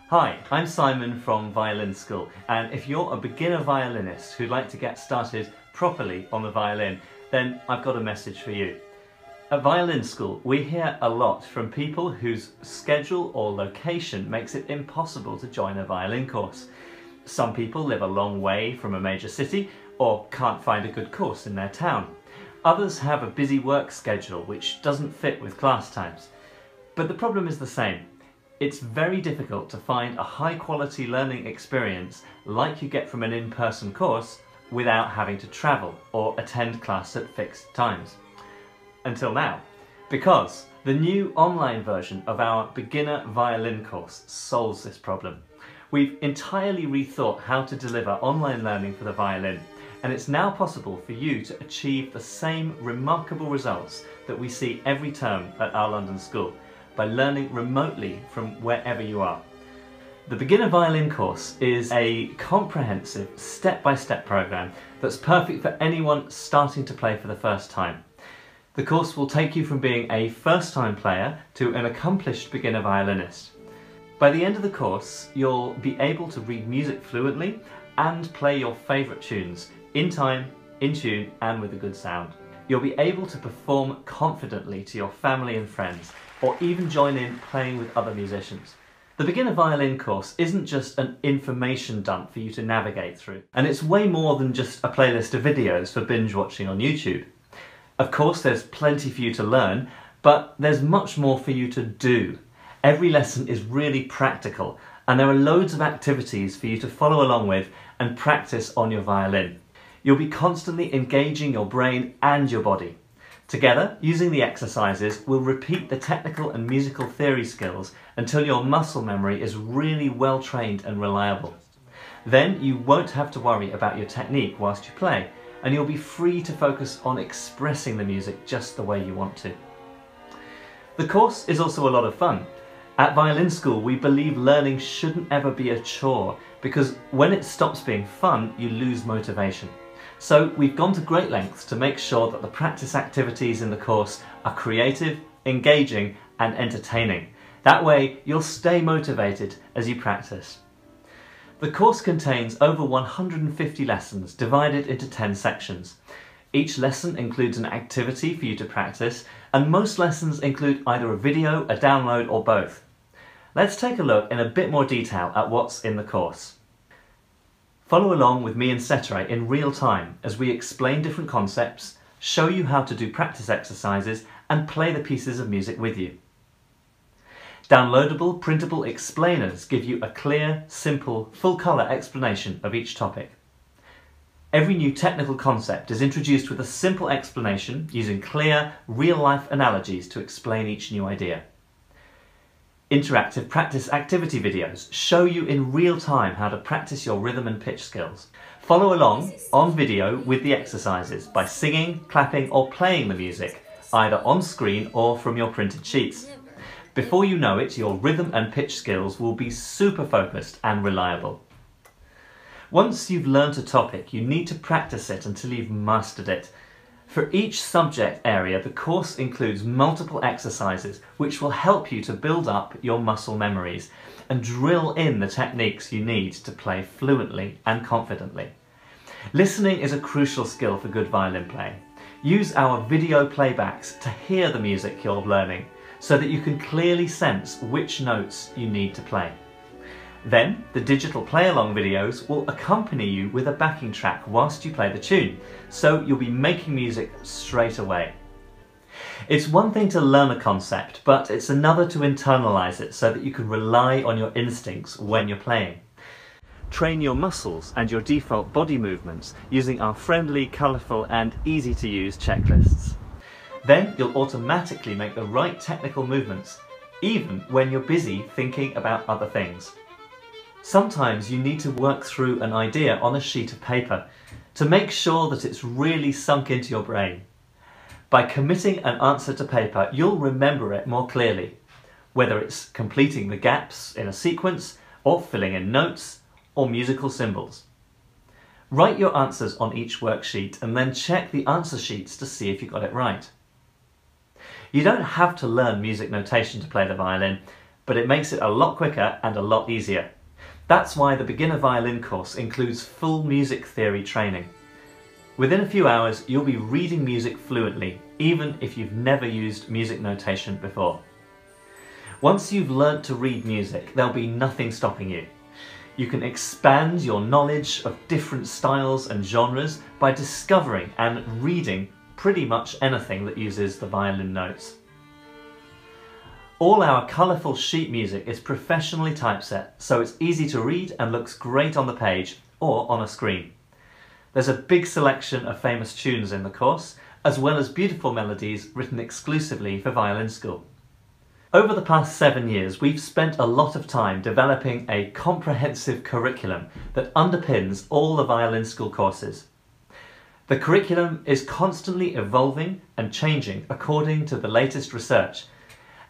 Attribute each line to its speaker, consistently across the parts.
Speaker 1: Hi, I'm Simon from ViolinSchool, and if you're a beginner violinist who'd like to get started properly on the violin, then I've got a message for you. At ViolinSchool, we hear a lot from people whose schedule or location makes it impossible to join a violin course. Some people live a long way from a major city or can't find a good course in their town. Others have a busy work schedule which doesn't fit with class times. But the problem is the same. It's very difficult to find a high-quality learning experience like you get from an in-person course without having to travel or attend class at fixed times. Until now, because the new online version of our Beginner Violin Course solves this problem. We've entirely rethought how to deliver online learning for the violin, and it's now possible for you to achieve the same remarkable results that we see every term at our London school, by learning remotely from wherever you are. The Beginner Violin Course is a comprehensive step-by-step program that's perfect for anyone starting to play for the first time. The course will take you from being a first-time player to an accomplished beginner violinist. By the end of the course, you'll be able to read music fluently and play your favourite tunes in time, in tune and with a good sound. You'll be able to perform confidently to your family and friends, or even join in playing with other musicians. The Beginner Violin Course isn't just an information dump for you to navigate through, and it's way more than just a playlist of videos for binge watching on YouTube. Of course, there's plenty for you to learn, but there's much more for you to do. Every lesson is really practical, and there are loads of activities for you to follow along with and practice on your violin. You'll be constantly engaging your brain and your body. Together, using the exercises, we'll repeat the technical and musical theory skills until your muscle memory is really well trained and reliable. Then you won't have to worry about your technique whilst you play, and you'll be free to focus on expressing the music just the way you want to. The course is also a lot of fun. At ViolinSchool, we believe learning shouldn't ever be a chore, because when it stops being fun, you lose motivation. So we've gone to great lengths to make sure that the practice activities in the course are creative, engaging and entertaining. That way you'll stay motivated as you practice. The course contains over 150 lessons divided into 10 sections. Each lesson includes an activity for you to practice, and most lessons include either a video, a download or both. Let's take a look in a bit more detail at what's in the course. Follow along with me and Cetera in real time as we explain different concepts, show you how to do practice exercises and play the pieces of music with you. Downloadable, printable explainers give you a clear, simple, full-colour explanation of each topic. Every new technical concept is introduced with a simple explanation using clear, real-life analogies to explain each new idea. Interactive practice activity videos show you in real time how to practice your rhythm and pitch skills. Follow along on video with the exercises by singing, clapping or playing the music, either on screen or from your printed sheets. Before you know it, your rhythm and pitch skills will be super focused and reliable. Once you've learnt a topic, you need to practice it until you've mastered it. For each subject area, the course includes multiple exercises which will help you to build up your muscle memories and drill in the techniques you need to play fluently and confidently. Listening is a crucial skill for good violin playing. Use our video playbacks to hear the music you're learning so that you can clearly sense which notes you need to play. Then, the digital play-along videos will accompany you with a backing track whilst you play the tune, so you'll be making music straight away. It's one thing to learn a concept, but it's another to internalise it so that you can rely on your instincts when you're playing. Train your muscles and your default body movements using our friendly, colourful and easy-to-use checklists. Then you'll automatically make the right technical movements, even when you're busy thinking about other things. Sometimes you need to work through an idea on a sheet of paper to make sure that it's really sunk into your brain. By committing an answer to paper, you'll remember it more clearly, whether it's completing the gaps in a sequence or filling in notes or musical symbols. Write your answers on each worksheet and then check the answer sheets to see if you got it right. You don't have to learn music notation to play the violin, but it makes it a lot quicker and a lot easier. That's why the Beginner Violin course includes full music theory training. Within a few hours, you'll be reading music fluently, even if you've never used music notation before. Once you've learnt to read music, there'll be nothing stopping you. You can expand your knowledge of different styles and genres by discovering and reading pretty much anything that uses the violin notes. All our colourful sheet music is professionally typeset, so it's easy to read and looks great on the page or on a screen. There's a big selection of famous tunes in the course, as well as beautiful melodies written exclusively for ViolinSchool. Over the past 7 years, we've spent a lot of time developing a comprehensive curriculum that underpins all the ViolinSchool courses. The curriculum is constantly evolving and changing according to the latest research.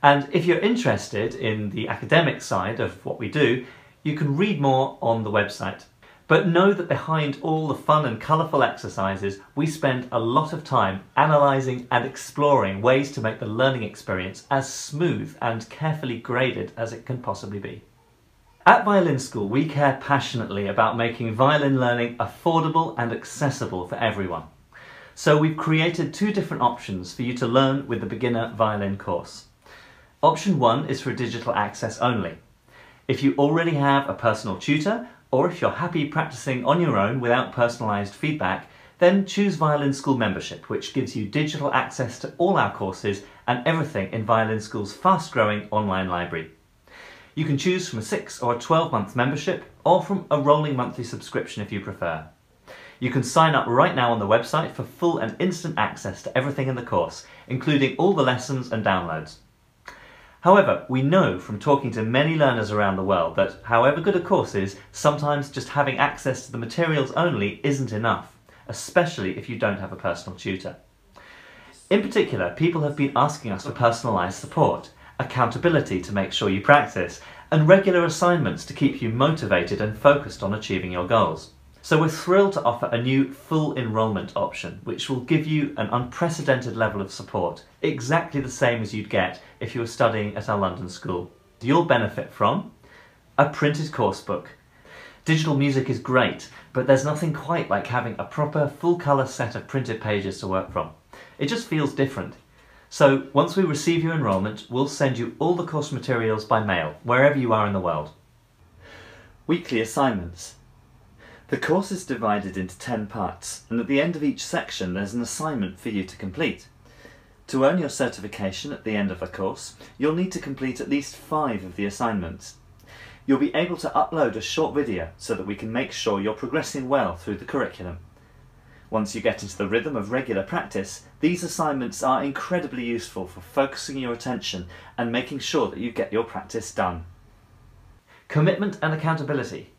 Speaker 1: And if you're interested in the academic side of what we do, you can read more on the website. But know that behind all the fun and colourful exercises, we spend a lot of time analysing and exploring ways to make the learning experience as smooth and carefully graded as it can possibly be. At ViolinSchool, we care passionately about making violin learning affordable and accessible for everyone. So we've created 2 different options for you to learn with the Beginner Violin course. Option 1 is for digital access only. If you already have a personal tutor, or if you're happy practicing on your own without personalised feedback, then choose ViolinSchool membership, which gives you digital access to all our courses and everything in ViolinSchool's fast-growing online library. You can choose from a 6 or a 12-month membership, or from a rolling monthly subscription if you prefer. You can sign up right now on the website for full and instant access to everything in the course, including all the lessons and downloads. However, we know from talking to many learners around the world that however good a course is, sometimes just having access to the materials only isn't enough, especially if you don't have a personal tutor. In particular, people have been asking us for personalised support, accountability to make sure you practice, and regular assignments to keep you motivated and focused on achieving your goals. So we're thrilled to offer a new full enrolment option, which will give you an unprecedented level of support, exactly the same as you'd get if you were studying at our London school. You'll benefit from a printed course book. Digital music is great, but there's nothing quite like having a proper full-colour set of printed pages to work from. It just feels different. So once we receive your enrolment, we'll send you all the course materials by mail, wherever you are in the world. Weekly assignments. The course is divided into 10 parts, and at the end of each section there's an assignment for you to complete. To earn your certification at the end of the course, you'll need to complete at least 5 of the assignments. You'll be able to upload a short video so that we can make sure you're progressing well through the curriculum. Once you get into the rhythm of regular practice, these assignments are incredibly useful for focusing your attention and making sure that you get your practice done. Commitment and accountability.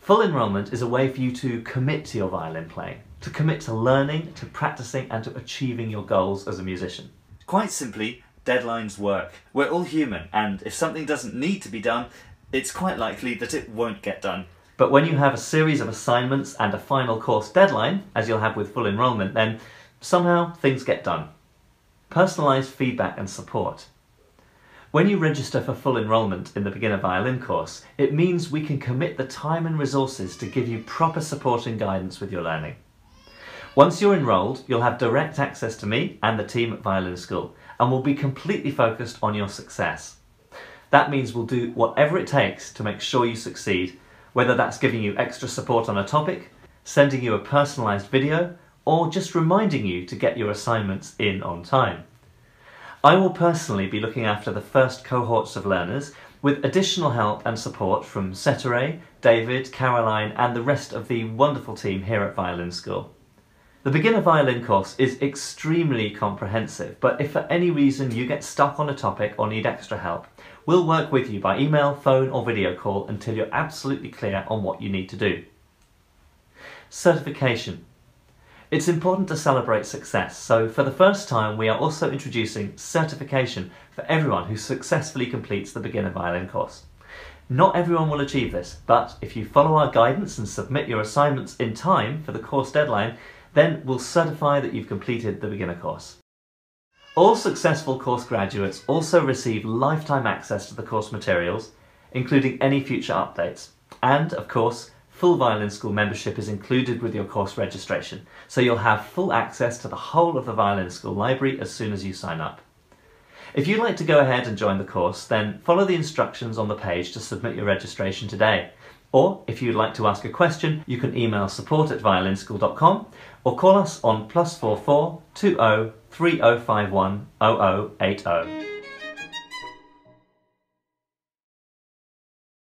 Speaker 1: Full enrolment is a way for you to commit to your violin playing, to commit to learning, to practicing and to achieving your goals as a musician. Quite simply, deadlines work. We're all human, and if something doesn't need to be done, it's quite likely that it won't get done. But when you have a series of assignments and a final course deadline, as you'll have with full enrolment, then somehow things get done. Personalised feedback and support. When you register for full enrolment in the Beginner Violin course, it means we can commit the time and resources to give you proper support and guidance with your learning. Once you're enrolled, you'll have direct access to me and the team at ViolinSchool, and we'll be completely focused on your success. That means we'll do whatever it takes to make sure you succeed, whether that's giving you extra support on a topic, sending you a personalised video, or just reminding you to get your assignments in on time. I will personally be looking after the first cohorts of learners, with additional help and support from Cetere, David, Caroline and the rest of the wonderful team here at ViolinSchool. The Beginner Violin course is extremely comprehensive, but if for any reason you get stuck on a topic or need extra help, we'll work with you by email, phone or video call until you're absolutely clear on what you need to do. Certification. It's important to celebrate success, so for the first time we are also introducing certification for everyone who successfully completes the Beginner Violin course. Not everyone will achieve this, but if you follow our guidance and submit your assignments in time for the course deadline, then we'll certify that you've completed the beginner course. All successful course graduates also receive lifetime access to the course materials, including any future updates. And, of course, full Violin School membership is included with your course registration, so you'll have full access to the whole of the Violin School library as soon as you sign up. If you'd like to go ahead and join the course, then follow the instructions on the page to submit your registration today. Or, if you'd like to ask a question, you can email support@violinschool.com or call us on +44 20 3051 0080.